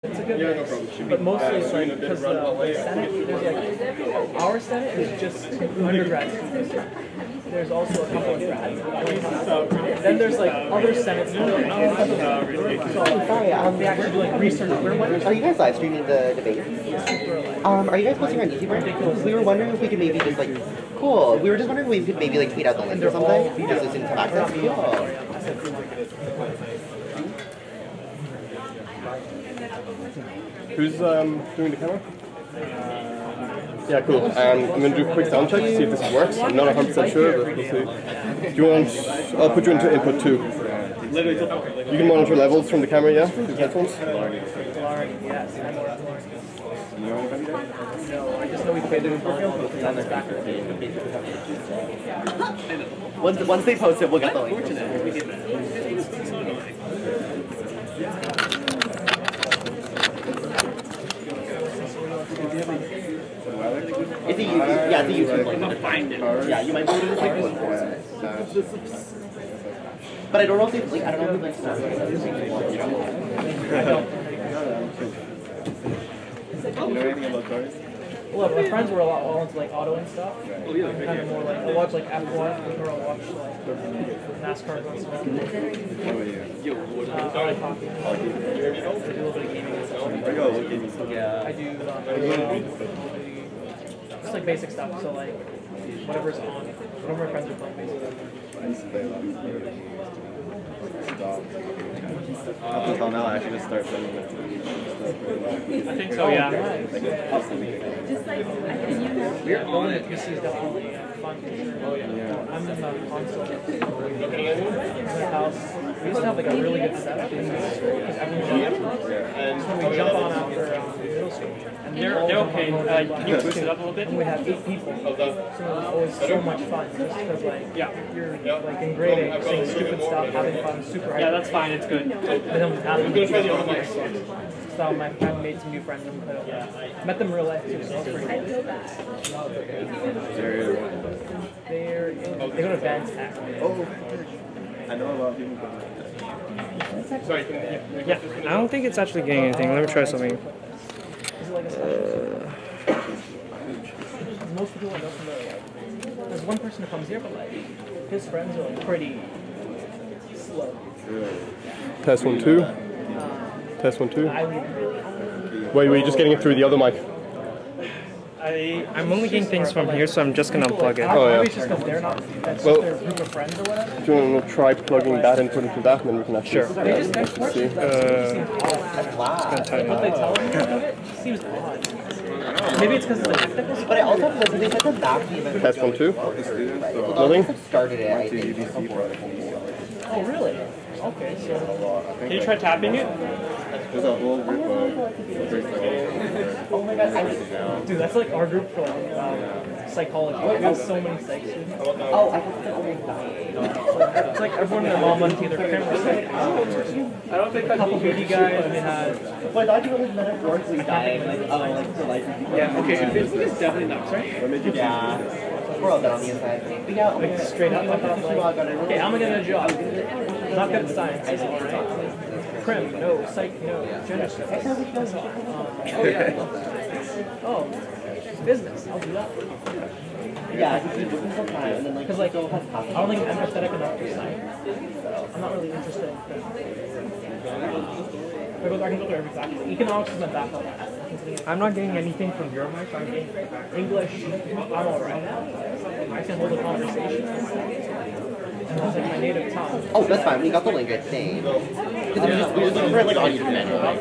It's a good mix, but mostly it's like because the Senate, there's like our Senate is just undergrad students. There's also a couple of grads. Then there's like other Senates. Sorry, they actually do like research. Are you guys live streaming the debate? Are you guys posting on YouTube? Because we were wondering if we could maybe just like, cool. We were just wondering if we could maybe like tweet out the link or something, just so you can have access. Cool. Who's doing the camera? Yeah, cool. I'm going to do a quick sound check to see if this works. I'm not 100% sure, but we'll see. Do you want... I'll put you into input 2. You can monitor levels from the camera, yeah? Through headphones? Once they post it, we'll get the link. It's a YouTube, yeah, it's a YouTube link. Yeah, you might be able to just like look for it. But I don't know if they, like, I don't know if they like You know anything about cars? Well, my friends were all into like auto and stuff. I'm kind of more like, I watch like F1, or I'll watch like NASCAR and stuff. I like hockey. I do a little bit of gaming and stuff. Yeah. I do just like basic stuff, so like whatever's on, whatever my friends are playing basically. Up until now, I should just start playing with I think so, yeah. We're going to PC is definitely fun. Oh, yeah. I'm in the console. In the house. We used to have like a really good setup because everyone's on it. So we jump on after middle school. And they're okay. Can you push it up a little bit? And we have 8 people. So it was always so much fun. Just because like, you're like in grade 8, saying stupid stuff, having fun, super high. Yeah, that's fine. It's good. But then having so my friend made some new friends and met them in real life too, so that was pretty cool. They go to Vans Tech. Oh, I know a lot of people. Sorry, Yeah, I don't think it's actually getting anything. Let me try something. Is it like a most people I know from there's one person who comes here, but like his friends are like pretty slow. Test 1 2. Test 1 2. Wait, were you just getting it through the other mic? I'm only getting things from here, so I'm just gonna unplug it. Oh, yeah. Just because they're not, that's just their group of friends or whatever. Do you want to try plugging that input into that, and then we can actually They just see? what they tell them about it seems odd. Maybe it's because it's the technical stuff. But I also have they said the math even. Test 1 2. Nothing? Started it, I think. Oh, really? Okay, so... Can you try tapping it? There's a whole group of... Oh my god, dude, that's like our group for like, psychology. We have so many psych students. Oh, I thought that was It's like everyone and their mom went to either camera psych. I don't think a couple BD guys, we had... But I thought you were like metaphorically dying, like, for life. Yeah, okay, it's definitely not, right? Yeah. We're all done on the inside. But yeah, Like, straight up, like, okay, I'm gonna get a job. I'm not good at science. Crim, no. Psych, no. Gender studies. Oh, business. I'll do that. yeah, I think you're looking for time, and then like, Because like, I don't think I'm empathetic enough for science. So I'm not really interested. I can go through every faculty. Economics is my backup. I'm not getting anything from your mic. I'm getting English, I'm alright. I can hold a conversation. It's like my native tongue. oh, that's fine. We got the link, I think. Because we just looking for it like on YouTube anyway, right?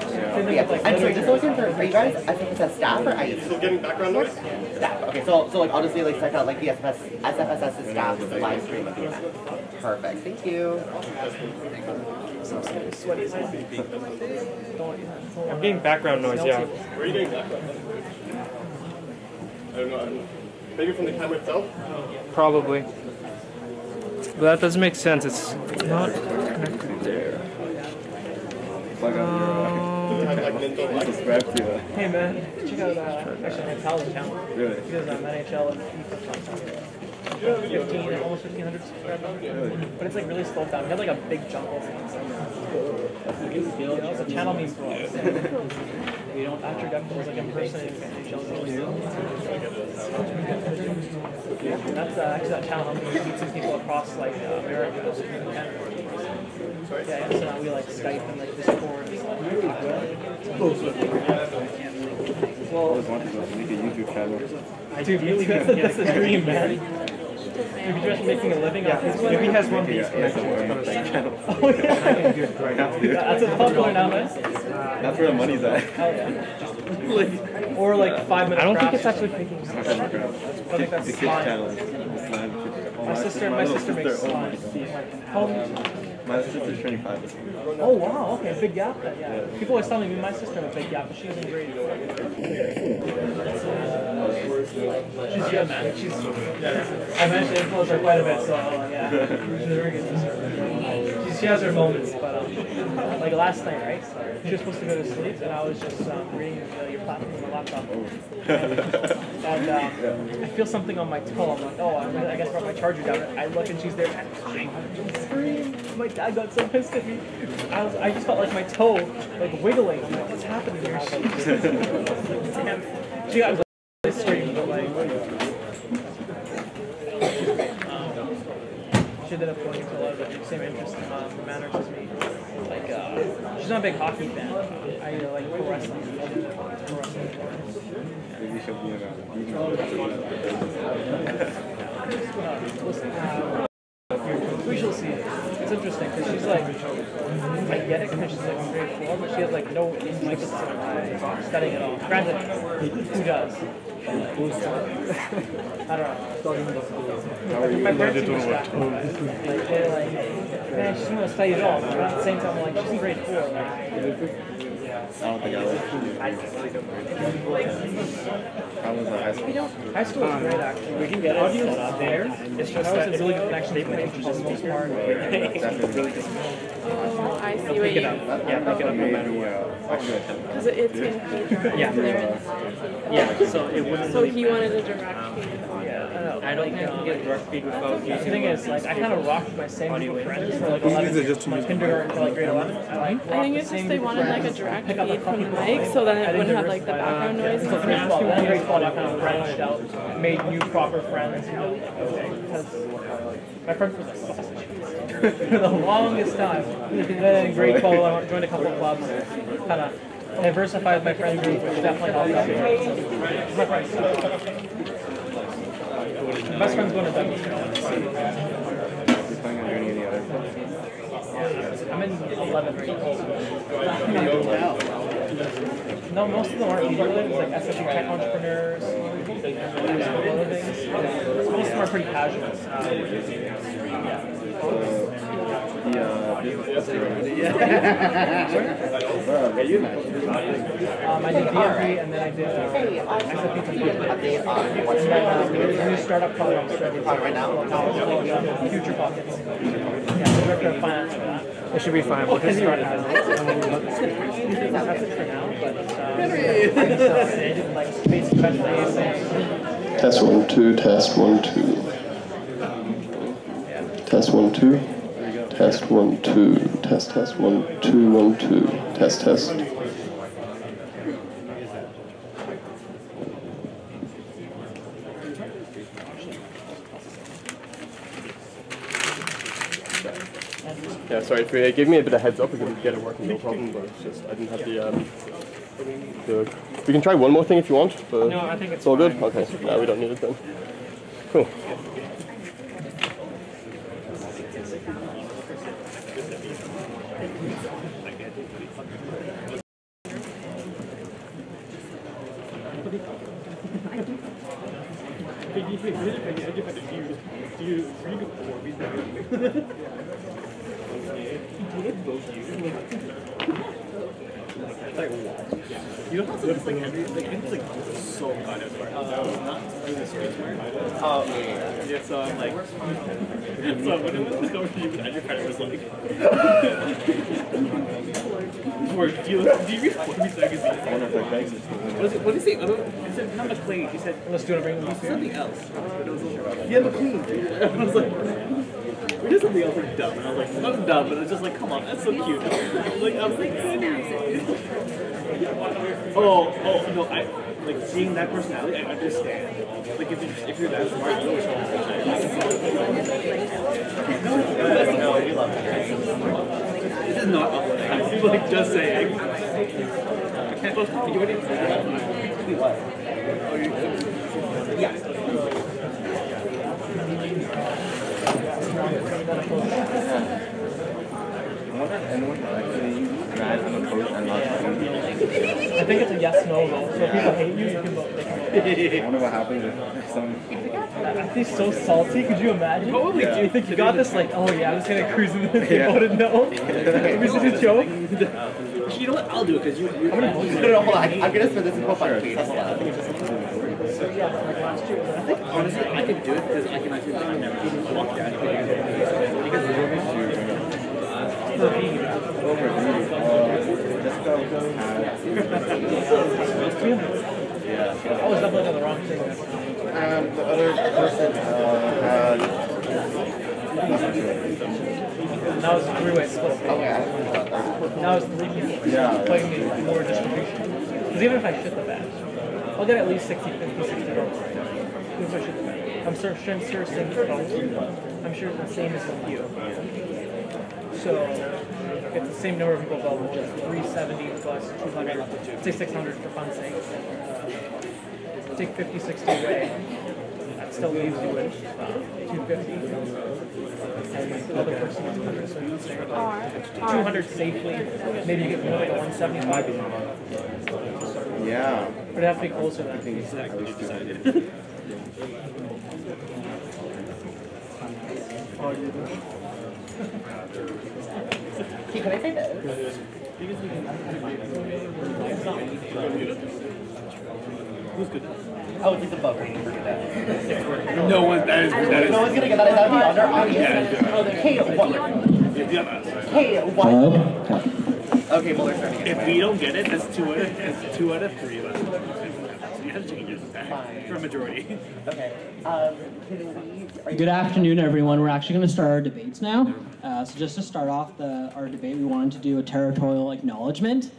Yeah. I'm sorry, just looking for. Are you guys? I think it's a staff or IE? Still getting background noise? Staff. Okay, so like I'll just say like check out like the SFSS staff live stream of the event. Perfect. Thank you. Sweaty as hell. I'm getting background noise, yeah. Where are you getting background noise? I don't know. Maybe from the camera itself? Probably. But that doesn't make sense. It's not connected there. Hey man, check out actually Tal's account. Really? He does NHL and FIFA. almost 1,500 subscribers. But it's like really slowed down. We had like a big jump over. It's a channel means for us. After Death was like impersonating That's actually that channel helped me meet some people across like America. Yeah, so now we like Skype and like Discord and stuff. Well, I always wanted to make a YouTube channel. Dude, that's the dream, man. If you're just making a living off his Maybe he has one of these. Oh yeah. That's a popular now, man. That's where the money's at. Hell yeah. Or like 5 minutes. I don't think it's actually picking. I think that's slime. My sister makes slime. My sister's 25. Oh wow, okay, big gap then, yeah. People always tell me my sister has a big gap, but she's in grade 4. She's good, man. I managed to influence her quite a bit, so yeah. She's very good. She has her moments, but like last night, right? She was supposed to go to sleep, and I was just reading your platform on the laptop. And I feel something on my toe. I'm like, oh, I guess I brought my charger down. I look and she's there. And I scream. My dad got so pissed at me. I just felt like my toe like wiggling. I'm like, what's happening here? Damn. She got scream, but like. She ended up going into a lot of the same interests and manners as me. Like, she's not a big hockey fan. I like pro wrestling. Maybe she'll be in we shall see. It's interesting because she's like, I get it because she's like in grade 4, but she has like no interest in studying at all. Granted, who does? I don't know. My parents are distracted. Like, they're like, man, she doesn't want to study at all. But at the same time, I'm like, she's in grade 4. Like, I don't think I would. How was high school? High school was great, actually. We can get it there. It's just that it's really good connection to teachers for the most part. I see what you mean. Yeah, pick it up no matter what. Because it's in feed. Yeah. So it wouldn't. So he wanted a direct feed. I don't think I can get direct feed without. The thing is, like, I kind of rocked my same group of friends for like 11 years, from like kindergarten to like grade 11. I think it's just they wanted like a direct feed from the mic, so then it wouldn't have like the background noise. So grade 12, then grade 12, I kind of branched out, made new proper friends. Because my friends were like sausage for the longest time. And then in grade 12, I joined a couple of clubs, kind of diversified my friend group, which definitely helped out. My friends. My best friend's going to Douglas. I'm in 11 right now. No, most of them aren't media related. It's like SFSS tech entrepreneurs, other things. Most of them are pretty casual. I did DMP and then I did SFP Update on what's and then we did a new startup program right now. Future Pockets. Yeah, the director of finance for that. It should be fine. We'll just start now. That's it for now, but I did like basic questions. Test 1 2, test 1 2. Test 1 2. Test 1 2. Test 1 2 1 2. Test. Yeah, sorry, if you gave me a bit of heads up, we could get it working, no problem, but it's just, I didn't have the we can try one more thing if you want, but No, I think it's all good? fine. Okay, no, we don't need it then. Cool. You don't have to look like Henry. Like Henry's like so kind of smart. Not really street smart. Oh, yeah. So I'm like, so when it was over to you, and your credit was like. Do you read 40 seconds? What did he say? He said not McLean. He said Let's do it. Bring them up here. something else. Yeah, McLean. I was like, we did something else like dumb. And I was like, not dumb, but it's just like, come on, that's so cute. Like I was like, oh no, I like seeing that personality. I understand. Like if you're that smart, you know no, we love it. This is not I'm like just saying. I can't post you already what? Oh, yeah. I wonder if anyone actually grad unopposed and not I think it's a yes no vote. So if people hate you, you can vote. I wonder what happens if some. I'd be so salty. Could you imagine? Probably. Do you think you got this? Like, oh yeah, I'm just gonna cruise in this. They voted no. Is this a joke? You know what? I'll do it because you. No, hold on. I'm gonna spend this in profile page. I think honestly, I can do it because I can actually walk down. I was definitely on the wrong thing. The other person had. Now it's a three-way split. Now it's 3 people playing the more distribution. Because even if I shit the bed, I'll get at least 60, 50, 60 votes. Even if I shit the bed. I'm sure same votes. I'm sure it's the same as with you. So it's the same number of people vote, which is 370 plus 200. Say 600 for fun's sake. Take 50, 60 away. That still leaves you with 250. And the other person is 100, so you would say 200 safely. Maybe you get more like a 175. Yeah. But it'd have to be closer than that. Hey, can I say this? Who's good? Oh, it's above me. Forget that. No one. That is. No one's gonna get that. Is that the other audience? Hey, what? Hey, what? Okay, well, they're starting. If we don't get it, that's 2 out of 3 of us. So you have to change it for a majority. Okay. Good afternoon, everyone. We're actually going to start our debates now. So just to start off our debate, we wanted to do a territorial acknowledgement.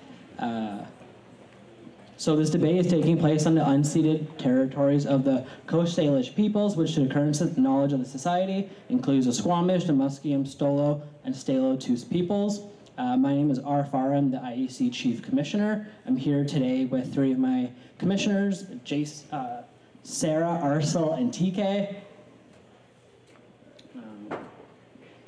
So this debate is taking place on the unceded territories of the Coast Salish peoples, which to the current knowledge of the society includes the Squamish, the Musqueam, Stolo, and Stalo-Toos peoples. My name is R. Farah. I'm the IEC Chief Commissioner. I'm here today with 3 of my commissioners, Jace, Sarah, Arsel, and TK.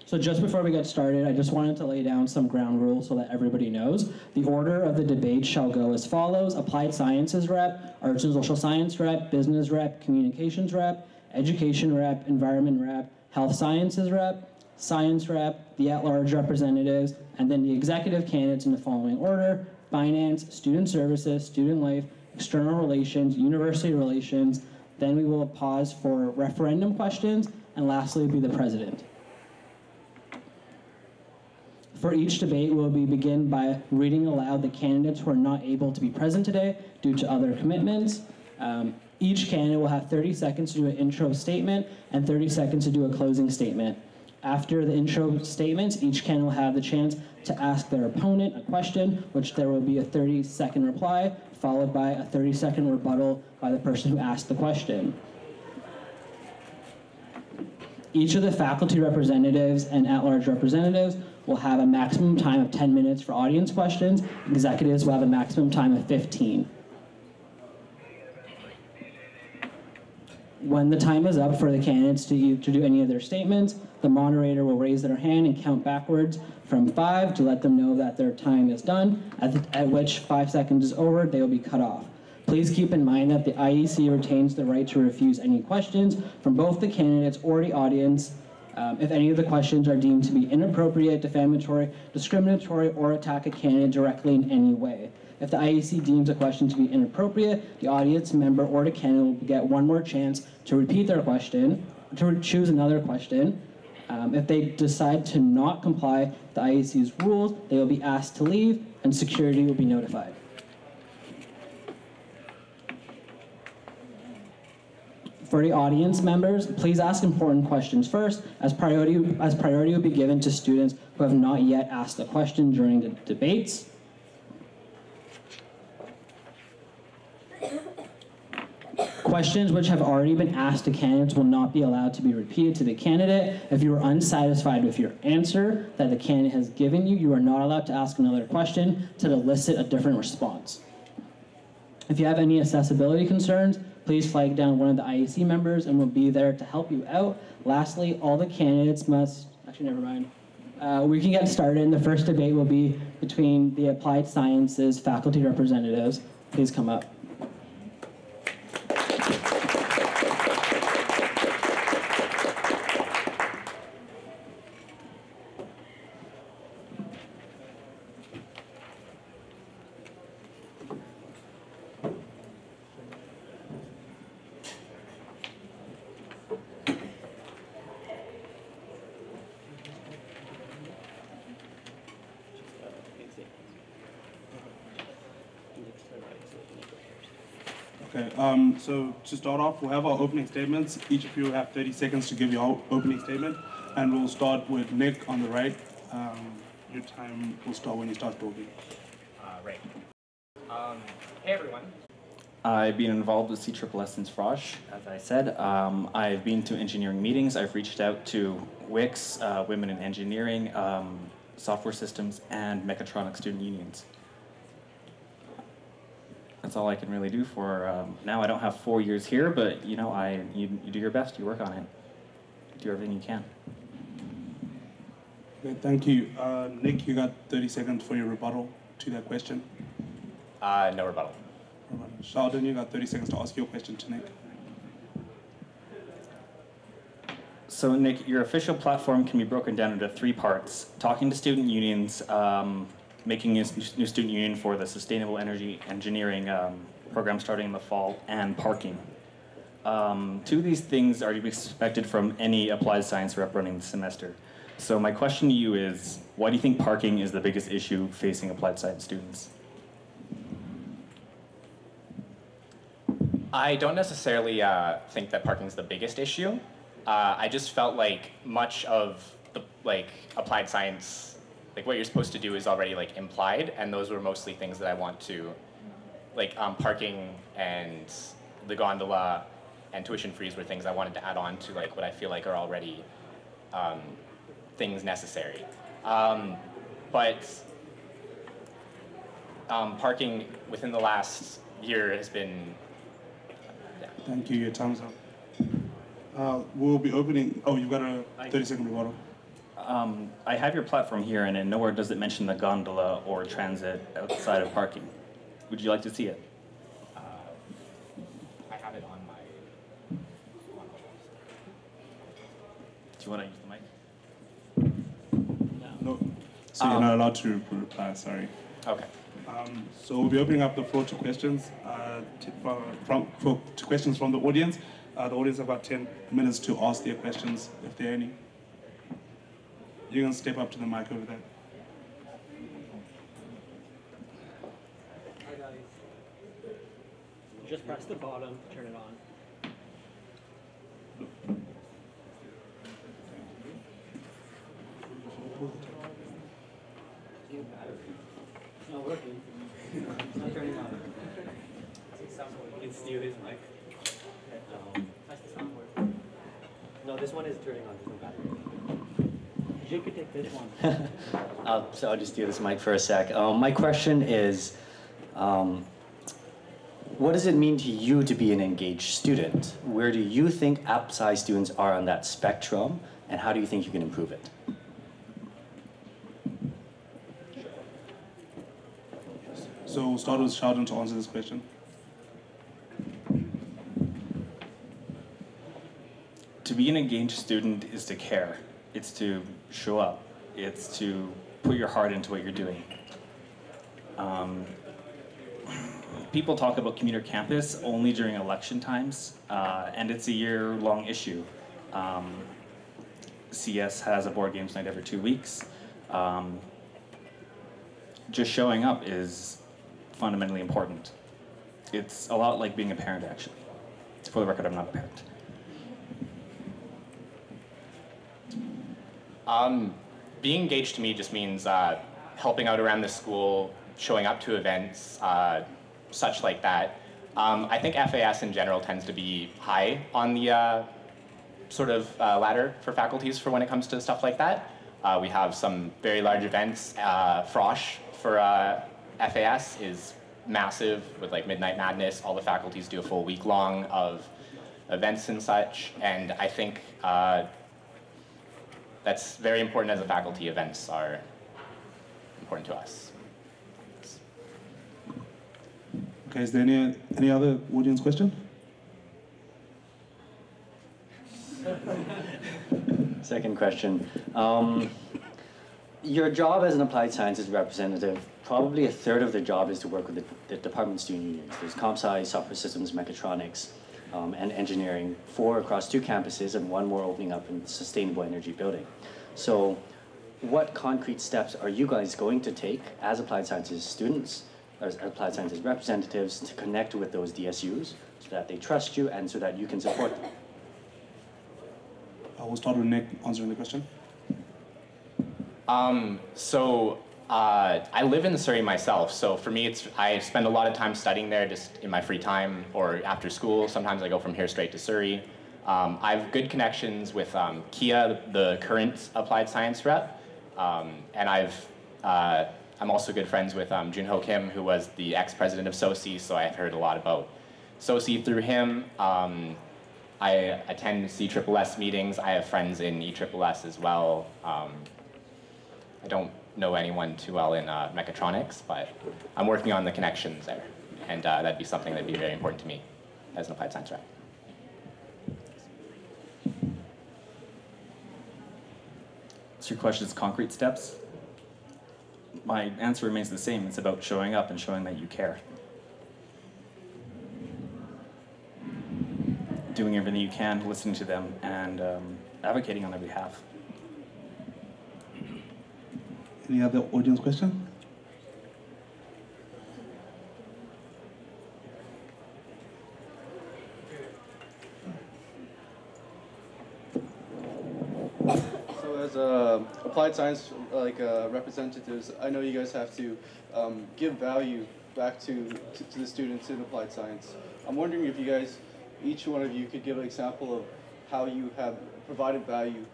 So just before we get started, I just wanted to lay down some ground rules so that everybody knows. The order of the debate shall go as follows: Applied Sciences Rep, Arts and Social Science Rep, Business Rep, Communications Rep, Education Rep, Environment Rep, Health Sciences Rep, Science Rep, the at-large representatives, and then the executive candidates in the following order: Finance, Student Services, Student Life, External Relations, University Relations. Then we will pause for referendum questions, and lastly will be the President. For each debate, we'll begin by reading aloud the candidates who are not able to be present today due to other commitments. Each candidate will have 30 seconds to do an intro statement and 30 seconds to do a closing statement. After the intro statements, each candidate will have the chance to ask their opponent a question, which there will be a 30-second reply, followed by a 30-second rebuttal by the person who asked the question. Each of the faculty representatives and at-large representatives will have a maximum time of 10 minutes for audience questions. Executives will have a maximum time of 15. When the time is up for the candidates to do any of their statements, the moderator will raise their hand and count backwards from 5 to let them know that their time is done, at which 5 seconds is over, they will be cut off. Please keep in mind that the IEC retains the right to refuse any questions from both the candidates or the audience if any of the questions are deemed to be inappropriate, defamatory, discriminatory, or attack a candidate directly in any way. If the IEC deems a question to be inappropriate, the audience member or the candidate will get one more chance to repeat their question, to choose another question, If they decide to not comply with the IEC's rules, they will be asked to leave and security will be notified. For the audience members, please ask important questions first, as priority will be given to students who have not yet asked a question during the debates. Questions which have already been asked to candidates will not be allowed to be repeated to the candidate. If you are unsatisfied with your answer that the candidate has given you, you are not allowed to ask another question to elicit a different response. If you have any accessibility concerns, please flag down one of the IEC members and we'll be there to help you out. Lastly, all the candidates must, actually never mind. We can get started. The first debate will be between the Applied Sciences faculty representatives. Please come up. Okay, so to start off, we'll have our opening statements. Each of you will have 30 seconds to give your opening statement, and we'll start with Nick on the right. Your time will start when you start talking. Right. Hey everyone. I've been involved with CSSS since Frosh, as I said. I've been to engineering meetings. I've reached out to WICS, Women in Engineering, Software Systems, and Mechatronics student unions. That's all I can really do for now. I don't have 4 years here, but you know, you do your best. You work on it. Do everything you can. Okay, thank you. Nick, you got 30 seconds for your rebuttal to that question. No rebuttal. Sheldon, you got 30 seconds to ask your question to Nick. So Nick, your official platform can be broken down into 3 parts: talking to student unions, making a new student union for the Sustainable Energy Engineering program starting in the fall, and parking. 2 of these things are to be expected from any applied science rep running the semester. So my question to you is, why do you think parking is the biggest issue facing applied science students? I don't necessarily think that parking is the biggest issue. I just felt like much of the applied science, what you're supposed to do is already implied, and those were mostly things that I want to, parking and the gondola and tuition fees were things I wanted to add on to what I feel like are already things necessary. But parking within the last year has been. Yeah. Thank you. Your time's up. We'll be opening. Oh, you've got a 30-second rebuttal. I have your platform here, and nowhere does it mention the gondola or transit outside of parking. Would you like to see it? I have it on my. Do you want to use the mic? No. So you're not allowed to reply. Sorry. Okay. So we'll be opening up the floor to questions. To questions from the audience. The audience have about 10 minutes to ask their questions, if there are any. You can step up to the mic over there. Hi guys. Just press the bottom, turn it on. It's not working. It's not turning on. You can steal his mic. That's the soundboard. No, this one is turning on. There's no battery. You could take this one. So I'll just do this mic for a sec. My question is, what does it mean to you to be an engaged student? Where do you think AppSci students are on that spectrum, and how do you think you can improve it? So we'll start with Sheldon to answer this question. To be an engaged student is to care. It's to show up. It's to put your heart into what you're doing. People talk about commuter campus only during election times, and it's a year-long issue. CS has a board games night every 2 weeks. Just showing up is fundamentally important. It's a lot like being a parent, actually. For the record, I'm not a parent. Being engaged to me just means helping out around the school, showing up to events, such like that. I think FAS in general tends to be high on the sort of ladder for faculties for when it comes to stuff like that. We have some very large events. Frosh for FAS is massive with like Midnight Madness. All the faculties do a full week long of events and such, and I think that's very important as a faculty. Events are important to us. Okay, is there any other audience question? Second question. Your job as an applied sciences representative, probably a third of the job is to work with the department student unions. There's comp sci, software systems, mechatronics, and engineering, 4 across 2 campuses and 1 more opening up in the sustainable energy building. So what concrete steps are you guys going to take as applied sciences students, or as applied sciences representatives, to connect with those DSUs so that they trust you and so that you can support them? We'll start with Nick answering the question. I live in Surrey myself, so for me, I spend a lot of time studying there just in my free time or after school. Sometimes I go from here straight to Surrey. I have good connections with Kia, the current applied science rep, and I'm also good friends with Junho Kim, who was the ex-president of SOCI, so I've heard a lot about SOCI through him. I attend CSSS meetings. I have friends in ESSS as well. I don't know anyone too well in mechatronics, but I'm working on the connections there, and that'd be something that'd be very important to me as an applied science rep. So your question is concrete steps? My answer remains the same. It's about showing up and showing that you care. Doing everything you can, listening to them, and advocating on their behalf. Any other audience question? So as applied science representatives, I know you guys have to give value back to the students in applied science. I'm wondering if you guys, each one of you, could give an example of how you have provided value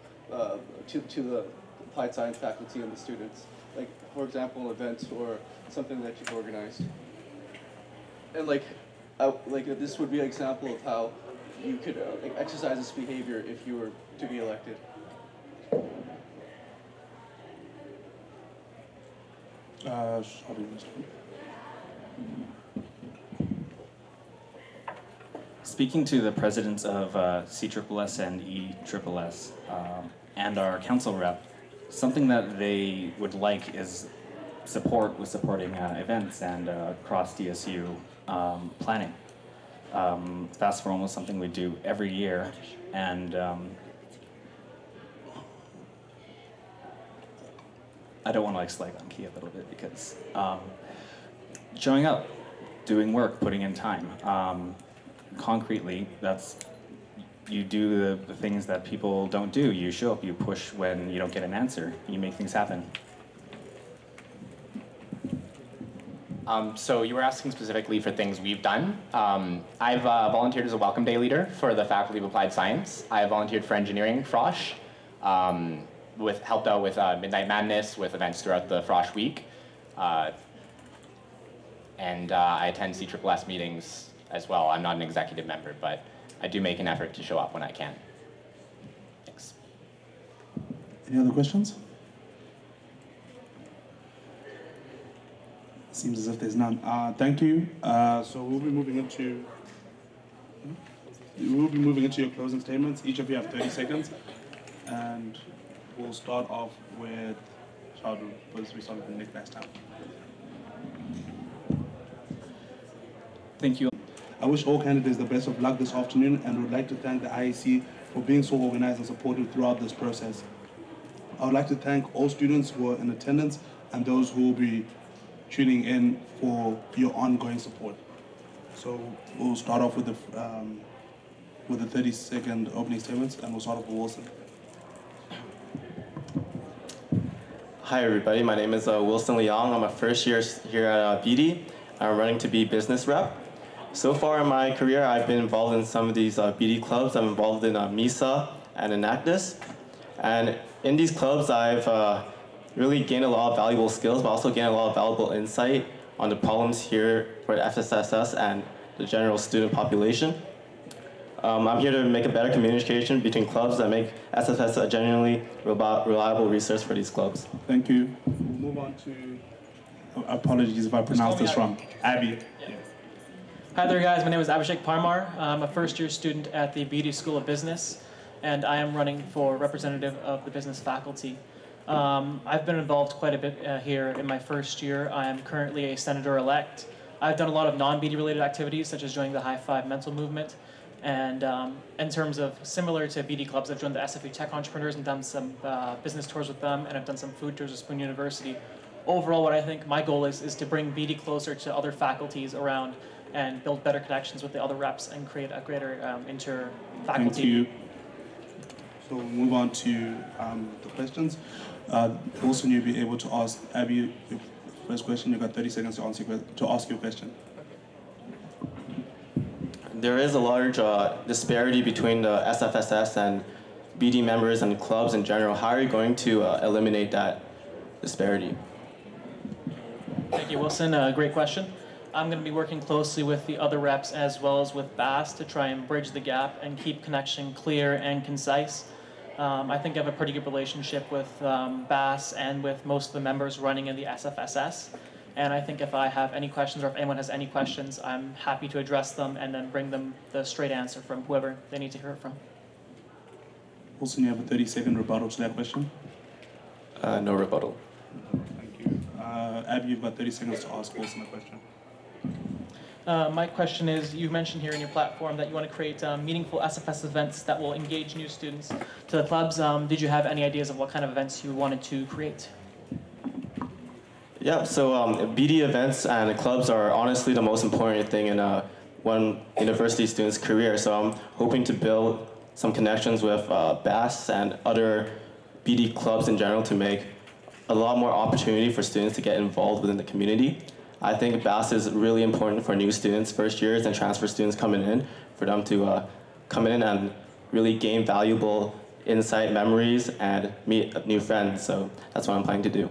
to the applied science faculty and the students. Like, for example, events or something that you've organized. And this would be an example of how you could exercise this behavior if you were to be elected. Speaking to the presidents of CSSS and ESSS and our council rep, something that they would like is supporting events and cross-DSU planning. Fast Forum is something we do every year, and I don't want to slag on Key a little bit because showing up, doing work, putting in time. Concretely, you do the things that people don't do. You show up, you push when you don't get an answer, you make things happen. So you were asking specifically for things we've done. I've volunteered as a Welcome Day leader for the Faculty of Applied Science. I volunteered for engineering, Frosh, helped out with Midnight Madness, with events throughout the Frosh week. And I attend CSSS meetings as well. I'm not an executive member, but I do make an effort to show up when I can. Thanks. Any other questions? Seems as if there's none. Thank you. So we'll be moving into your closing statements. Each of you have 30 seconds, and we'll start off with Shadu, because we started with Nick last time. Thank you. I wish all candidates the best of luck this afternoon and would like to thank the IAC for being so organized and supportive throughout this process. I would like to thank all students who are in attendance and those who will be tuning in for your ongoing support. So we'll start off with the 30-second opening statements, and we'll start off with Wilson. Hi everybody, my name is Wilson Leong. I'm a first year here at BD. I'm running to be business rep. So far in my career, I've been involved in some of these BD clubs. I'm involved in MISA and Enactus. And in these clubs, I've really gained a lot of valuable skills, but also gained a lot of valuable insight on the problems here for FSSS and the general student population. I'm here to make a better communication between clubs that make SFS a genuinely reliable resource for these clubs. Thank you. We'll move on to, apologies if I pronounced this wrong, Abby. Yeah. Hi there guys, my name is Abhishek Parmar. I'm a first year student at the BD School of Business, and I am running for representative of the business faculty. I've been involved quite a bit here in my first year. I am currently a senator-elect. I've done a lot of non-BD related activities, such as joining the High Five Mental Movement. And in terms of similar to BD clubs, I've joined the SFU Tech Entrepreneurs and done some business tours with them, and I've done some food tours at Spoon University. Overall, what I think my goal is to bring BD closer to other faculties around and build better connections with the other reps and create a greater inter-faculty. Thank you. So we'll move on to the questions. Wilson, you'll be able to ask Abby your first question. You've got 30 seconds to ask your question. There is a large disparity between the SFSS and BD members and clubs in general. How are you going to eliminate that disparity? Thank you, Wilson. Great question. I'm going to be working closely with the other reps as well as with BAS to try and bridge the gap and keep connection clear and concise. I think I have a pretty good relationship with BAS and with most of the members running in the SFSS. And I think if I have any questions or if anyone has any questions, I'm happy to address them and then bring them the straight answer from whoever they need to hear it from. Wilson, you have a 30-second rebuttal to that question? No rebuttal. Thank you. Abby, you've got 30 seconds to ask Wilson a question. My question is, you mentioned here in your platform that you want to create meaningful SFS events that will engage new students to the clubs. Did you have any ideas of what kind of events you wanted to create? Yeah, so BD events and clubs are honestly the most important thing in one university student's career. So I'm hoping to build some connections with BAS and other BD clubs in general to make a lot more opportunity for students to get involved within the community. I think BAS is really important for new students, first years, and transfer students coming in, for them to come in and really gain valuable insight, memories, and meet new friends. So that's what I'm planning to do.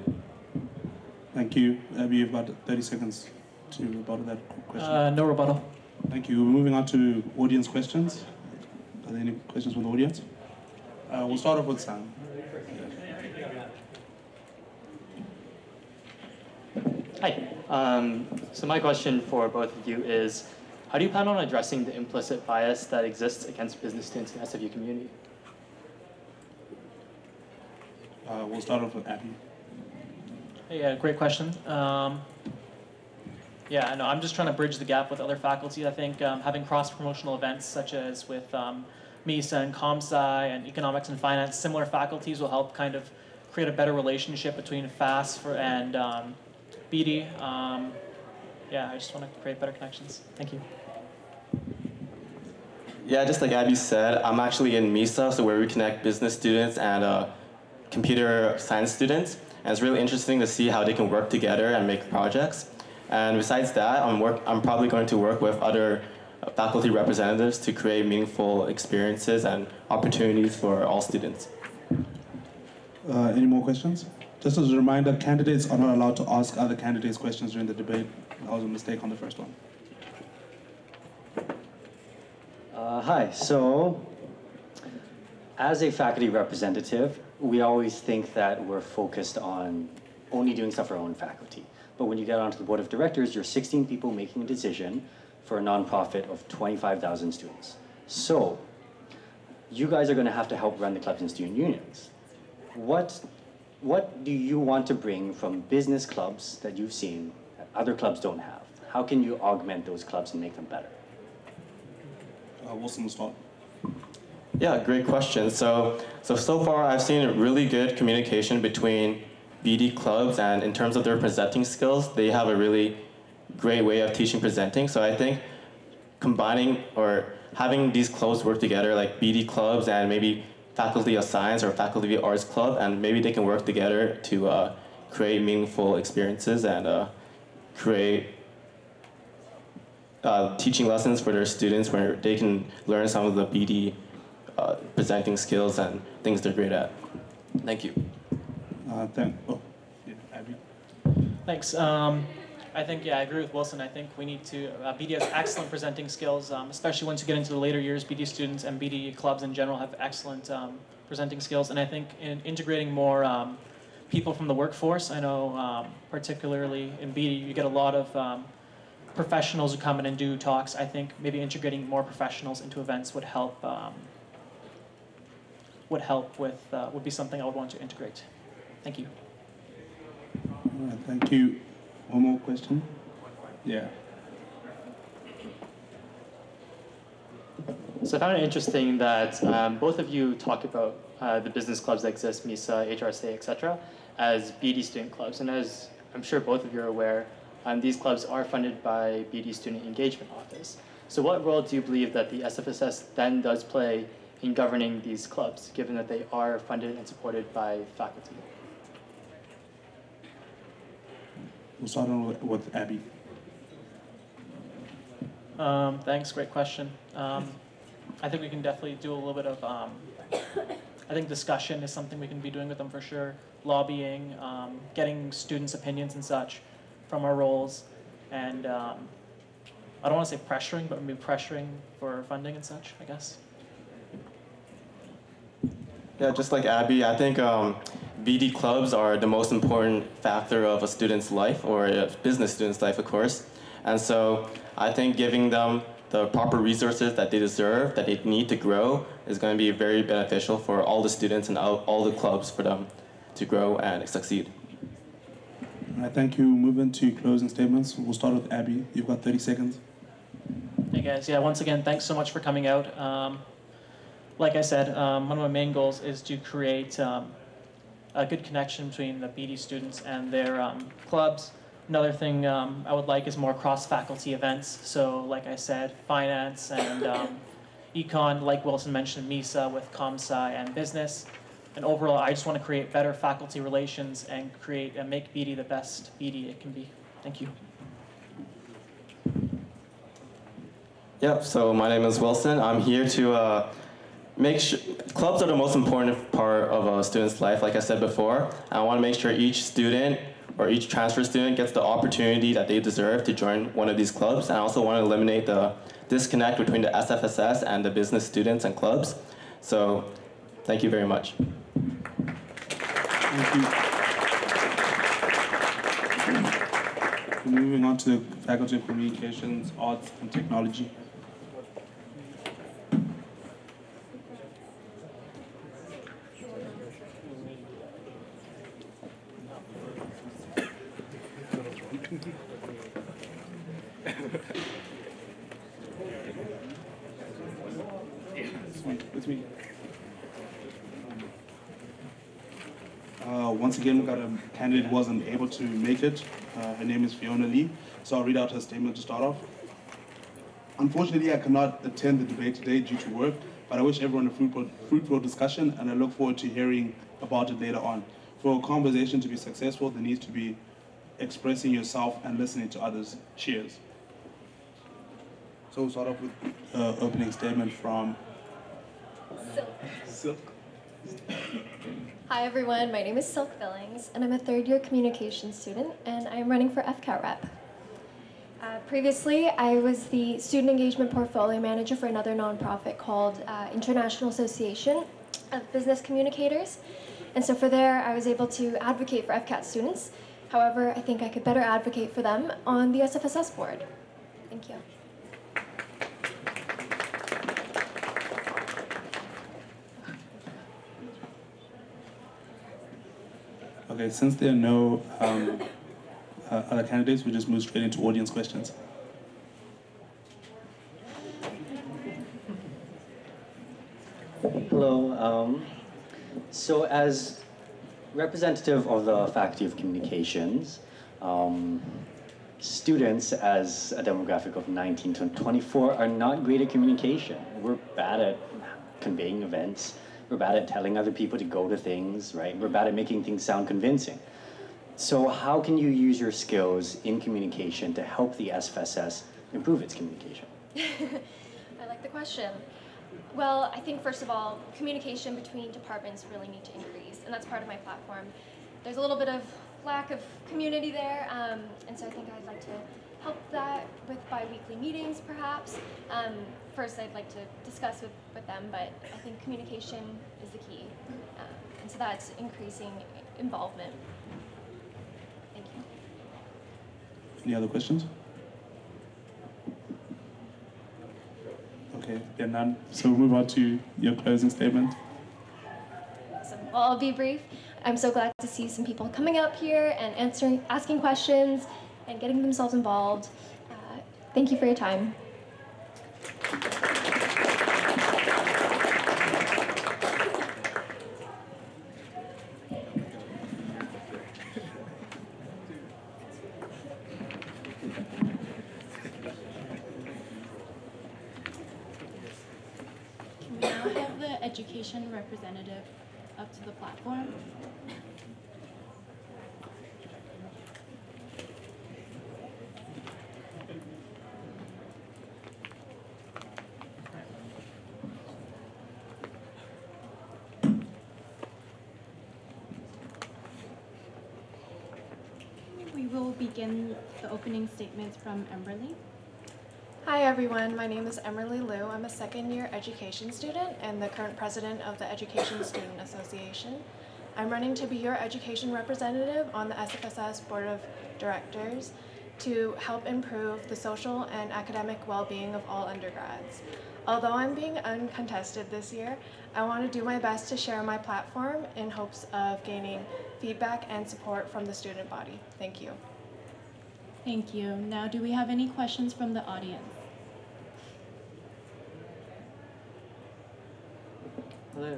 Thank you. Abby, you've got 30 seconds to rebuttal that question. No rebuttal. Thank you. We're moving on to audience questions. Are there any questions from the audience? We'll start off with Sam. Hi. So my question for both of you is, how do you plan on addressing the implicit bias that exists against business students in the SFU community? We'll start off with Abby. Yeah, great question. Yeah, no, I'm just trying to bridge the gap with other faculty. I think having cross-promotional events such as with MISA and ComSci and economics and finance, similar faculties will help kind of create a better relationship between FAS and BD. Yeah, I just want to create better connections. Thank you. Yeah, just like Abby said, I'm actually in MISA, so where we connect business students and computer science students. And it's really interesting to see how they can work together and make projects. And besides that, I'm probably going to work with other faculty representatives to create meaningful experiences and opportunities for all students. Any more questions? Just as a reminder, candidates are not allowed to ask other candidates questions during the debate. That was a mistake on the first one. Hi, so as a faculty representative, we always think that we're focused on only doing stuff for our own faculty. But when you get onto the board of directors, you're 16 people making a decision for a nonprofit of 25,000 students. So you guys are going to have to help run the clubs and student unions. What do you want to bring from business clubs that you've seen that other clubs don't have? How can you augment those clubs and make them better? Wilson will start. Yeah, great question. So far I've seen really good communication between BD clubs, and in terms of their presenting skills, they have a really great way of teaching presenting. So I think combining or having these clubs work together, like BD clubs and maybe faculty of science or faculty of arts club, and maybe they can work together to create meaningful experiences and create teaching lessons for their students where they can learn some of the BD presenting skills and things they're great at. Thank you. Abby. Thanks. I think, yeah, I agree with Wilson. I think we need to, BD has excellent presenting skills, especially once you get into the later years. BD students and BD clubs in general have excellent presenting skills. And I think in integrating more people from the workforce, I know particularly in BD, you get a lot of professionals who come in and do talks. I think maybe integrating more professionals into events would help with, would be something I would want to integrate. Thank you. All right, thank you. One more question? Yeah. So I found it interesting that both of you talk about the business clubs that exist, MISA, HRSA, etc., as BD student clubs. And as I'm sure both of you are aware, these clubs are funded by BD Student Engagement Office. So what role do you believe that the SFSS then does play in governing these clubs, given that they are funded and supported by faculty? We'll start on with Abby. Thanks, great question. I think we can definitely do a little bit of, I think discussion is something we can be doing with them for sure. Lobbying, getting students' opinions and such from our roles, and I don't want to say pressuring, but maybe pressuring for funding and such, I guess. Yeah, just like Abby, I think BD clubs are the most important factor of a student's life, or a business student's life, of course. And so I think giving them the proper resources that they deserve, that they need to grow, is going to be very beneficial for all the students and all the clubs for them to grow and succeed. All right, thank you. Moving to closing statements. We'll start with Abby. You've got 30 seconds. Hey guys, yeah, once again, thanks so much for coming out. Like I said, one of my main goals is to create a good connection between the BD students and their clubs. Another thing I would like is more cross-faculty events. So like I said, finance and econ, like Wilson mentioned, MISA with ComSci and business. And overall, I just want to create better faculty relations and make BD the best BD it can be. Thank you. Yep, so my name is Wilson. I'm here to make sure clubs are the most important part of a student's life, like I said before. I want to make sure each student or each transfer student gets the opportunity that they deserve to join one of these clubs. And I also want to eliminate the disconnect between the SFSS and the business students and clubs. So thank you very much. Thank you. Moving on to the Faculty of Communications, Arts and Technology. It's me. Once again, we've got a candidate who wasn't able to make it. Her name is Fiona Lee, so I'll read out her statement to start off. Unfortunately, I cannot attend the debate today due to work, but I wish everyone a fruitful discussion, and I look forward to hearing about it later on. For a conversation to be successful, there needs to be expressing yourself and listening to others. Cheers. So we'll start off with opening statement from Silk. Hi everyone, my name is Silk Billings, and I'm a third-year communications student, and I am running for FCAT rep. Previously, I was the student engagement portfolio manager for another nonprofit called International Association of Business Communicators, and so for there, I was able to advocate for FCAT students. However, I think I could better advocate for them on the SFSS board. Thank you. Okay, since there are no other candidates, we'll just move straight into audience questions. Hello. So as representative of the Faculty of Communications, students as a demographic of 19 to 24 are not great at communication. We're bad at conveying events. We're bad at telling other people to go to things, right? We're bad at making things sound convincing. So how can you use your skills in communication to help the SFSS improve its communication? I like the question. Well, I think first of all, communication between departments really need to increase, and that's part of my platform. There's a little bit of lack of community there, and so I think I'd like to help that with bi-weekly meetings, perhaps. First, I'd like to discuss with them, but I think communication is the key, and so that's increasing involvement. Thank you. Any other questions? Okay, there are none. So we'll move on to your closing statement. Awesome. Well, I'll be brief. I'm so glad to see some people coming up here and asking questions and getting themselves involved. Thank you for your time. Can we now have the education representative up to the platform? We will begin the opening statements from Emberly. Hi everyone, my name is Emerly Liu. I'm a second-year education student and the current president of the Education Student Association. I'm running to be your education representative on the SFSS Board of Directors to help improve the social and academic well-being of all undergrads. Although I'm being uncontested this year, I want to do my best to share my platform in hopes of gaining feedback and support from the student body. Thank you. Thank you. Now, do we have any questions from the audience? Hello.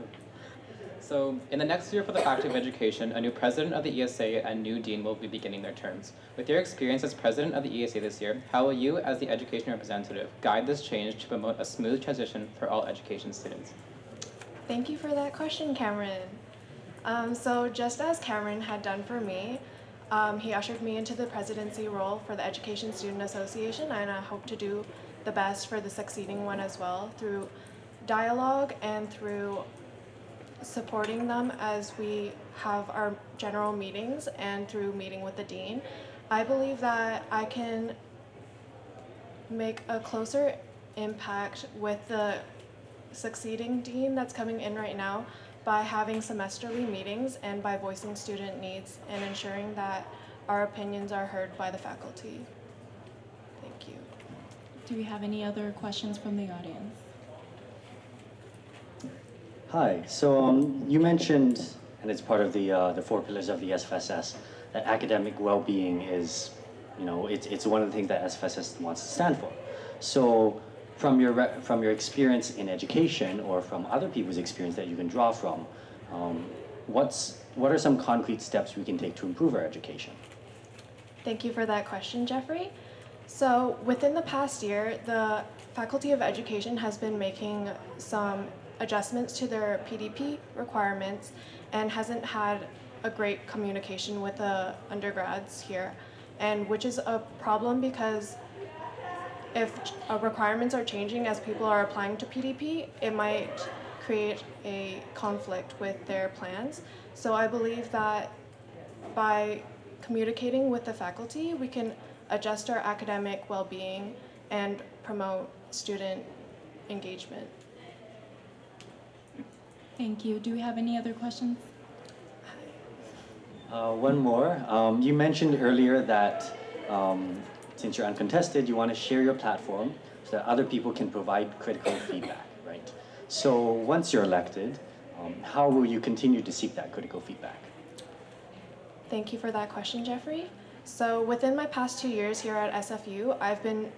So, in the next year for the Faculty of Education, a new president of the ESA and new dean will be beginning their terms. With your experience as president of the ESA this year, how will you, as the education representative, guide this change to promote a smooth transition for all education students? Thank you for that question, Cameron. So just as Cameron had done for me, he ushered me into the presidency role for the Education Student Association, and I hope to do the best for the succeeding one as well through dialogue and through supporting them as we have our general meetings and through meeting with the dean. I believe that I can make a closer impact with the succeeding dean that's coming in right now by having semesterly meetings and by voicing student needs and ensuring that our opinions are heard by the faculty. Thank you. Do we have any other questions from the audience? Hi. So you mentioned, and it's part of the 4 pillars of the SFSS, that academic well-being is, it's one of the things that SFSS wants to stand for. So from your experience in education or from other people's experience that you can draw from, what are some concrete steps we can take to improve our education? Thank you for that question, Jeffrey. So within the past year, the Faculty of Education has been making some adjustments to their PDP requirements and hasn't had a great communication with the undergrads here, and which is a problem because if requirements are changing as people are applying to PDP, it might create a conflict with their plans. So I believe that by communicating with the faculty, we can adjust our academic well-being and promote student engagement. Thank you. Do we have any other questions? One more. You mentioned earlier that since you're uncontested, you want to share your platform so that other people can provide critical feedback, right? So once you're elected, how will you continue to seek that critical feedback? Thank you for that question, Jeffrey. So within my past 2 years here at SFU, I've been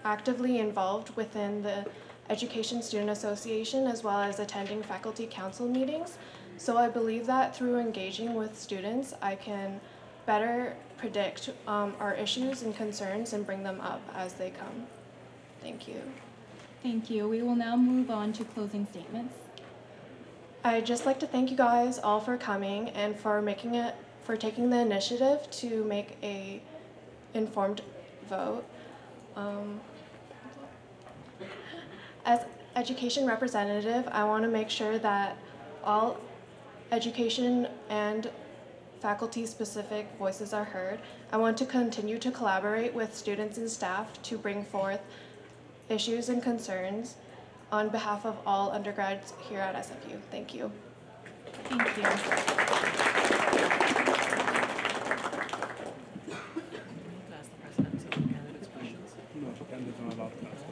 actively involved within the Education Student Association as well as attending faculty council meetings. So I believe that through engaging with students, I can better predict our issues and concerns and bring them up as they come. Thank you. Thank you. We will now move on to closing statements. I'd just like to thank you guys all for coming and for taking the initiative to make a informed vote. As education representative, I want to make sure that all education and faculty-specific voices are heard. I want to continue to collaborate with students and staff to bring forth issues and concerns on behalf of all undergrads here at SFU. Thank you. Thank you.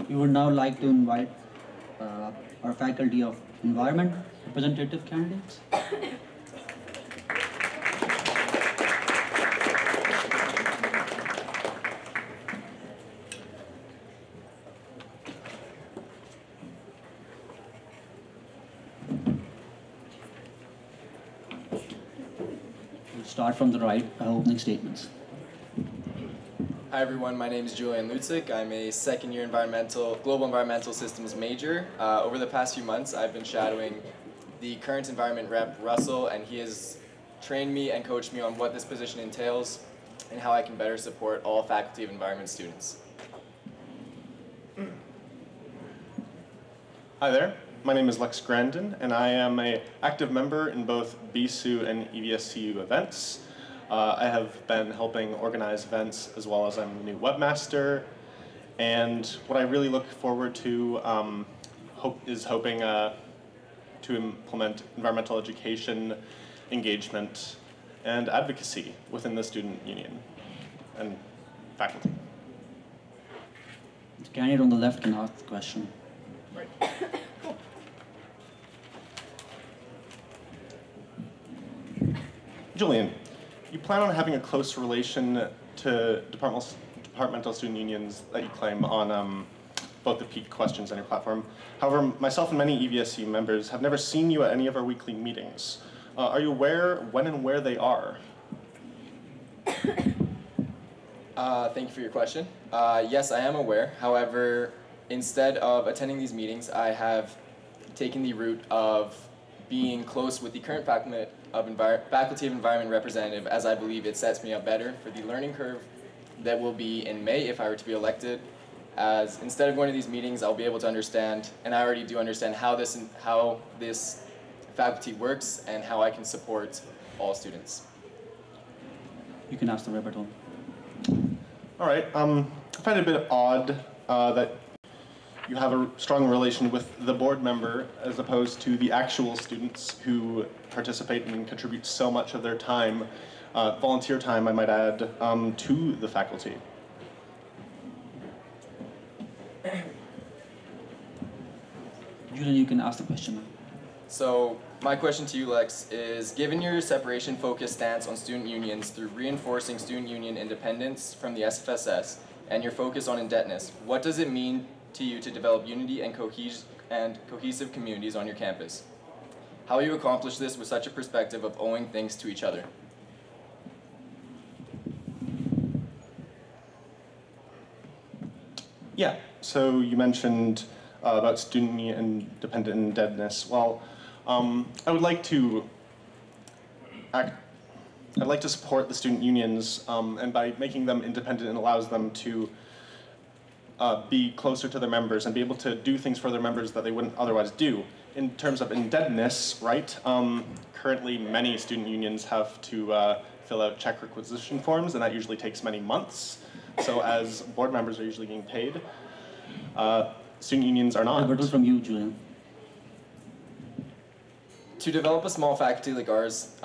We would now like to invite our Faculty of Environment representative candidates. We'll start from the right, opening statements. Hi everyone, my name is Julian Lutzik. I'm a second-year global environmental systems major. Over the past few months, I've been shadowing the current environment rep, Russell, and he has trained me and coached me on what this position entails and how I can better support all Faculty of Environment students. Hi there, my name is Lex Grandin, and I am an active member in both BSU and EVSCU events. I have been helping organize events as well as I'm the new webmaster. And what I really look forward to is hoping to implement environmental education, engagement, and advocacy within the student union and faculty. The candidate on the left can ask the question. Julian, you plan on having a close relation to departmental student unions that you claim on both the peak questions on your platform. However, myself and many EVSC members have never seen you at any of our weekly meetings. Are you aware when and where they are? Thank you for your question. Yes, I am aware. However, instead of attending these meetings, I have taken the route of being close with the current Faculty of Environment representative, as I believe it sets me up better for the learning curve that will be in May if I were to be elected. As instead of going to these meetings, I'll be able to understand, and I already do understand, how this faculty works and how I can support all students. You can ask the rebuttal. All right. I find it a bit odd that you have a strong relation with the board member as opposed to the actual students who participate and contribute so much of their time, volunteer time, I might add, to the faculty. Julian, you can ask the question. So my question to you, Lex, is given your separation-focused stance on student unions through reinforcing student union independence from the SFSS and your focus on indebtedness, what does it mean to you to develop unity and cohesive communities on your campus? How will you accomplish this with such a perspective of owing things to each other? Yeah, so you mentioned about student independent indebtedness. Well, I would like to support the student unions, and by making them independent, it allows them to be closer to their members and be able to do things for their members that they wouldn't otherwise do. In terms of indebtedness, right, currently many student unions have to fill out check requisition forms, and that usually takes many months. So as board members are usually getting paid, student unions are not. Rebuttal from you, Julian. To develop a small faculty like ours,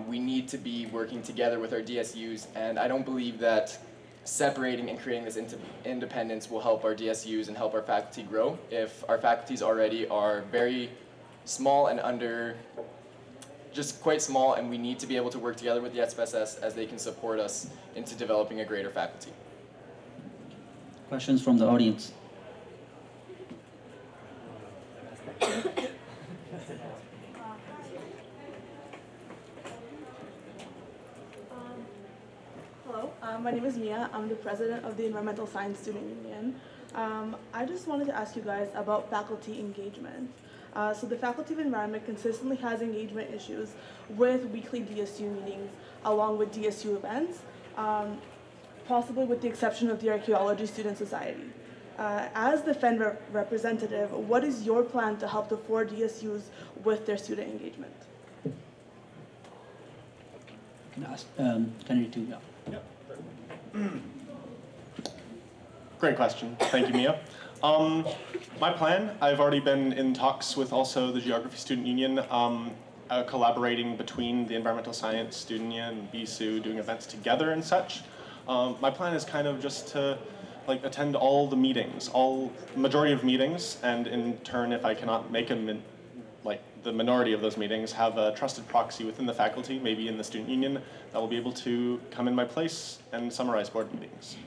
we need to be working together with our DSUs, and I don't believe that separating and creating this independence will help our DSUs and help our faculty grow if our faculties already are very small and just quite small, and we need to be able to work together with the SFSS as they can support us into developing a greater faculty. Questions from the audience? My name is Mia. I'm the president of the Environmental Science Student Union. I just wanted to ask you guys about faculty engagement. So the Faculty of Environment consistently has engagement issues with weekly DSU meetings along with DSU events, possibly with the exception of the Archaeology Student Society. As the FEN representative, what is your plan to help the 4 DSUs with their student engagement? Can I ask, Kennedy too, yeah. Great question. Thank you, Mia. My plan, I've already been in talks with also the Geography Student Union, collaborating between the Environmental Science Student Union and BSU, doing events together and such. My plan is kind of just to attend all the meetings, majority of meetings, and in turn, if I cannot make the minority of those meetings, have a trusted proxy within the faculty, maybe in the student union, that will be able to come in my place and summarize board meetings.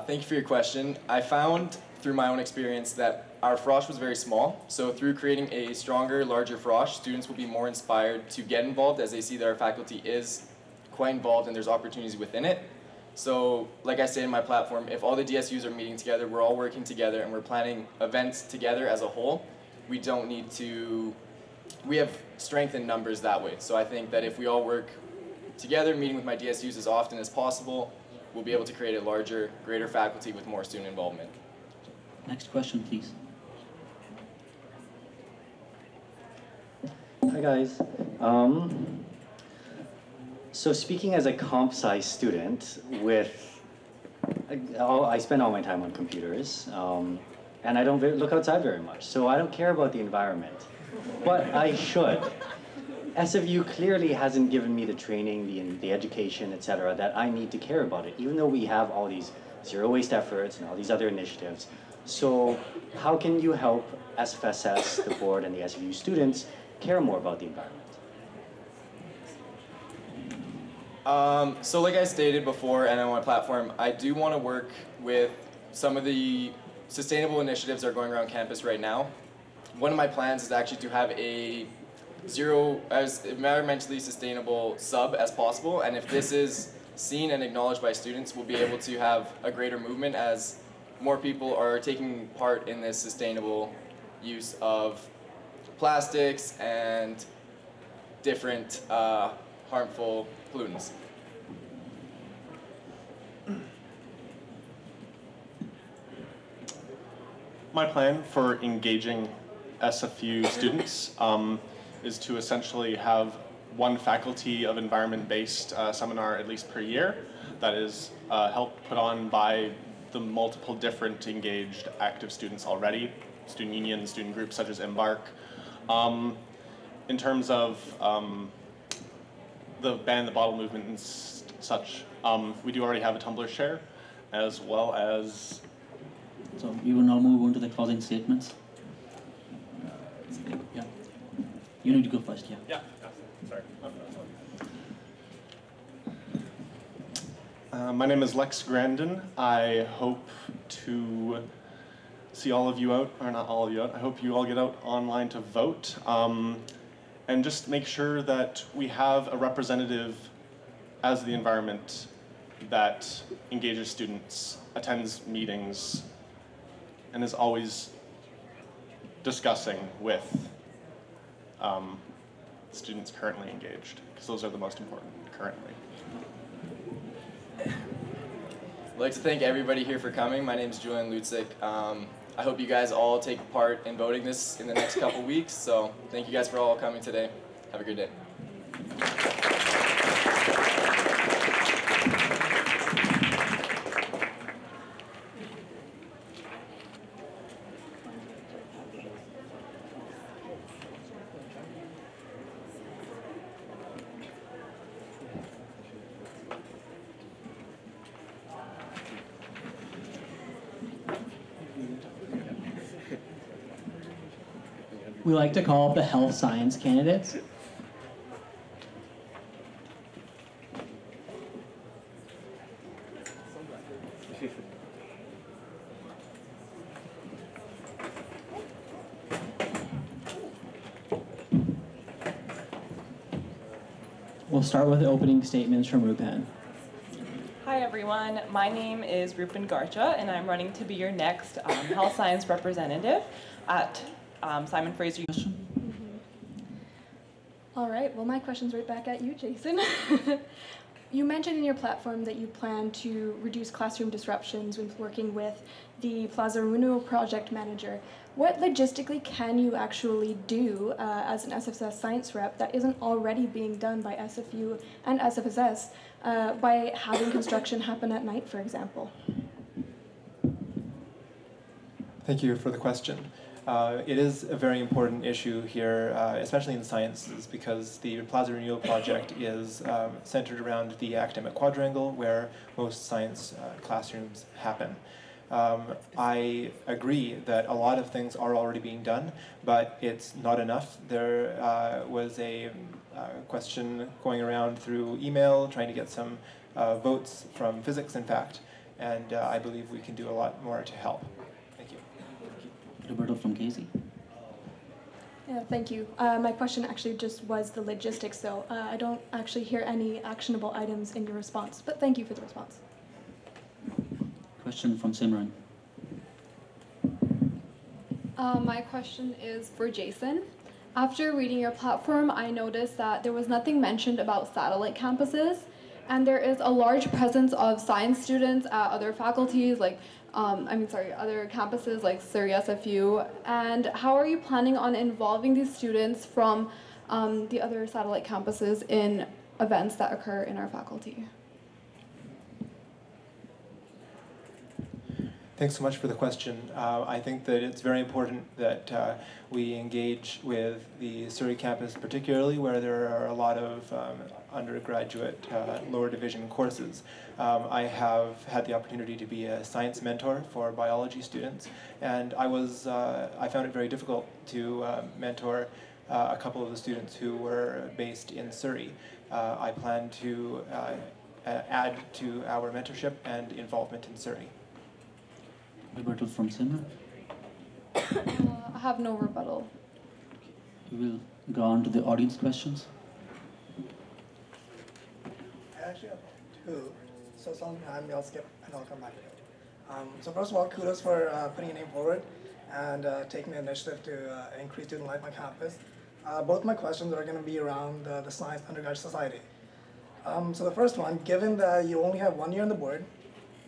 Thank you for your question. I found through my own experience that our frosh was very small, so through creating a stronger, larger frosh, students will be more inspired to get involved as they see that our faculty is quite involved and there's opportunities within it. So, like I say in my platform, if all the DSUs are meeting together, we're all working together, and we're planning events together as a whole, we don't need to, we have strength in numbers that way. So I think that if we all work together, meeting with my DSUs as often as possible, we'll be able to create a larger, greater faculty with more student involvement. Next question, please. Hi guys. So speaking as a comp sci student I spend all my time on computers, and I don't look outside very much, so I don't care about the environment, but I should. SFU clearly hasn't given me the training, the education, etc., that I need to care about it, even though we have all these zero waste efforts and all these other initiatives. So how can you help SFSS, the board, and the SFU students care more about the environment? So like I stated before and on my platform, I do want to work with some of the sustainable initiatives that are going around campus right now. One of my plans is actually to have a as environmentally sustainable sub as possible, and if this is seen and acknowledged by students, we'll be able to have a greater movement as more people are taking part in this sustainable use of plastics and different harmful pollutants. My plan for engaging SFU students is to essentially have one faculty of environment-based seminar at least per year that is helped put on by the multiple different engaged active students already, student unions, student groups such as Embark. In terms of the ban the bottle movement and such, we do already have a Tumblr share, as well as... So we will now move on to the closing statements. Yeah. You need to go first, yeah. Yeah, sorry. My name is Lex Grandin. I hope to see all of you out, or not all of you out, I hope you all get out online to vote. And just make sure that we have a representative as the environment that engages students, attends meetings, and is always discussing with students currently engaged, because those are the most important currently. I'd like to thank everybody here for coming. My name is Julian Lutzik. I hope you guys all take part in voting this in the next couple weeks. So thank you guys for all coming today. Have a good day. We like to call up the health science candidates. We'll start with opening statements from Rupan. Hi everyone, my name is Rupan Garcha and I'm running to be your next health science representative at Simon Fraser. All right, well my question's right back at you, Jason. You mentioned in your platform that you plan to reduce classroom disruptions when working with the Plaza Renewal Project Manager. What logistically can you actually do as an SFSS science rep that isn't already being done by SFU and SFSS by having construction happen at night, for example? Thank you for the question. It is a very important issue here, especially in sciences, because the Plaza Renewal Project is centered around the academic quadrangle where most science classrooms happen. I agree that a lot of things are already being done, but it's not enough. There was a question going around through email trying to get some votes from physics, in fact, and I believe we can do a lot more to help. Thank you. Roberto from Casey. Yeah, thank you. My question actually just was the logistics, though. I don't actually hear any actionable items in your response, but thank you for the response. Question from Simran. My question is for Jason. After reading your platform, I noticed that there was nothing mentioned about satellite campuses, and there is a large presence of science students at other faculties, like other campuses like Surrey SFU. And how are you planning on involving these students from the other satellite campuses in events that occur in our faculty? Thanks so much for the question. I think that it's very important that we engage with the Surrey campus, particularly where there are a lot of undergraduate lower division courses. I have had the opportunity to be a science mentor for biology students, and I found it very difficult to mentor a couple of the students who were based in Surrey. I plan to add to our mentorship and involvement in Surrey. Roberto from Simran. I have no rebuttal. We will go on to the audience questions. I actually have two, so some time I'll skip and I'll come back to it. So first of all, kudos for putting your name forward and taking the initiative to increase student life on campus. Both my questions are going to be around the Science Undergraduate Society. So the first one, given that you only have 1 year on the board,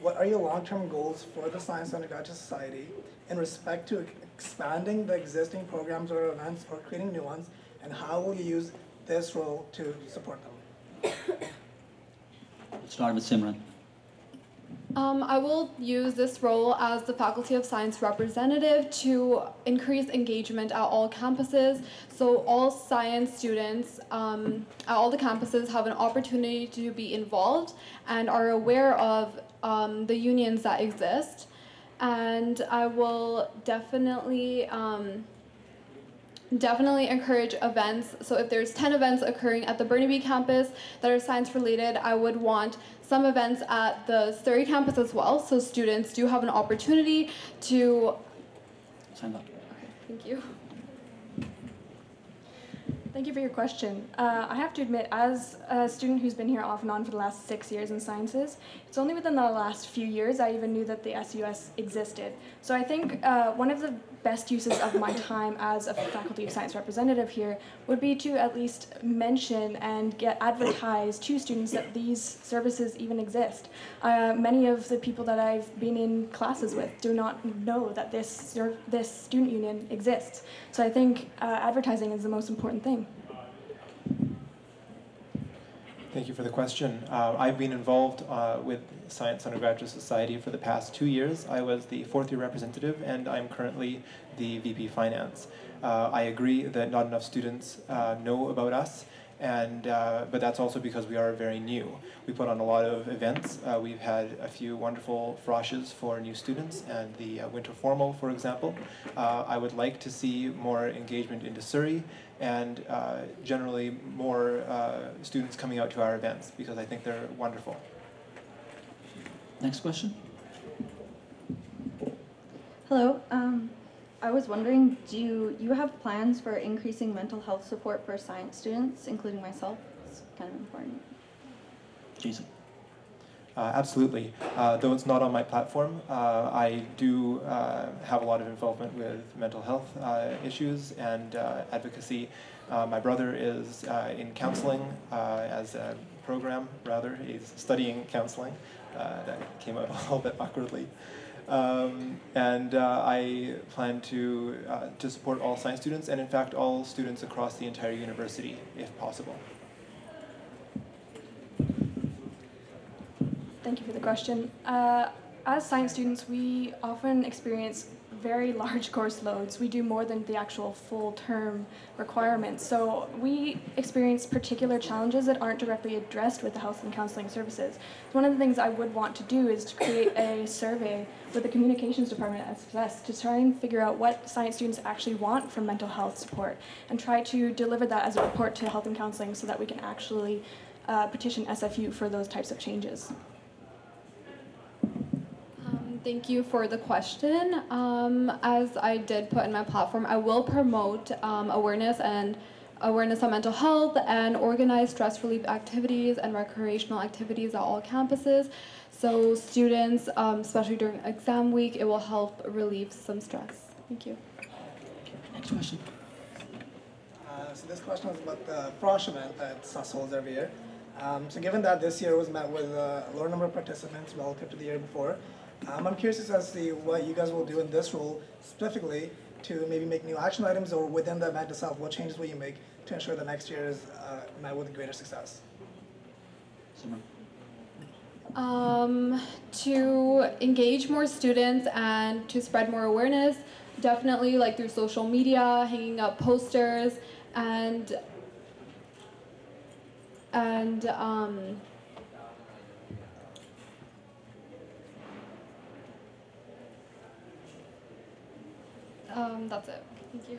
what are your long-term goals for the Science Undergraduate Society in respect to expanding the existing programs or events or creating new ones, and how will you use this role to support them? Let's start with Simran. I will use this role as the Faculty of Science representative to increase engagement at all campuses. So all science students at all the campuses have an opportunity to be involved and are aware of the unions that exist. And I will definitely encourage events. So if there's 10 events occurring at the Burnaby campus that are science related, I would want some events at the Surrey campus as well, so students do have an opportunity to sign up. Okay, thank you. Thank you for your question. I have to admit, as a student who's been here off and on for the last 6 years in sciences, it's only within the last few years I even knew that the SUS existed. So I think one of the best uses of my time as a Faculty of Science representative here would be to at least mention and get advertised to students that these services even exist. Many of the people that I've been in classes with do not know that this student union exists. So I think advertising is the most important thing. Thank you for the question. I've been involved with Science Undergraduate Society for the past 2 years. I was the fourth year representative, and I'm currently the VP Finance. I agree that not enough students know about us, but that's also because we are very new. We put on a lot of events. We've had a few wonderful froshes for new students and the winter formal, for example. I would like to see more engagement into Surrey and generally more students coming out to our events because I think they're wonderful. Next question. Hello. I was wondering, do you have plans for increasing mental health support for science students, including myself? kind of important. Jason. Absolutely. Though it's not on my platform, I do have a lot of involvement with mental health issues and advocacy. My brother is in counseling as a program, rather. He's studying counseling. That came out a little bit awkwardly. And I plan to support all science students, and in fact all students across the entire university, if possible. Thank you for the question. As science students, we often experience very large course loads. We do more than the actual full term requirements. So we experience particular challenges that aren't directly addressed with the health and counseling services. So one of the things I would want to do is to create a survey with the communications department at SFSS to try and figure out what science students actually want from mental health support and try to deliver that as a report to health and counseling so that we can actually petition SFU for those types of changes. Thank you for the question. As I did put in my platform, I will promote awareness on mental health and organize stress relief activities and recreational activities at all campuses. So students, especially during exam week, it will help relieve some stress. Thank you. Next question. So this question is about the Frosh event that SUS holds every year. So given that this year was met with a lower number of participants relative to the year before, I'm curious as to what you guys will do in this role specifically to maybe make new action items, or within the event itself, what changes will you make to ensure that next year is met with greater success? To engage more students and to spread more awareness, definitely like through social media, hanging up posters, and that's it. Thank you.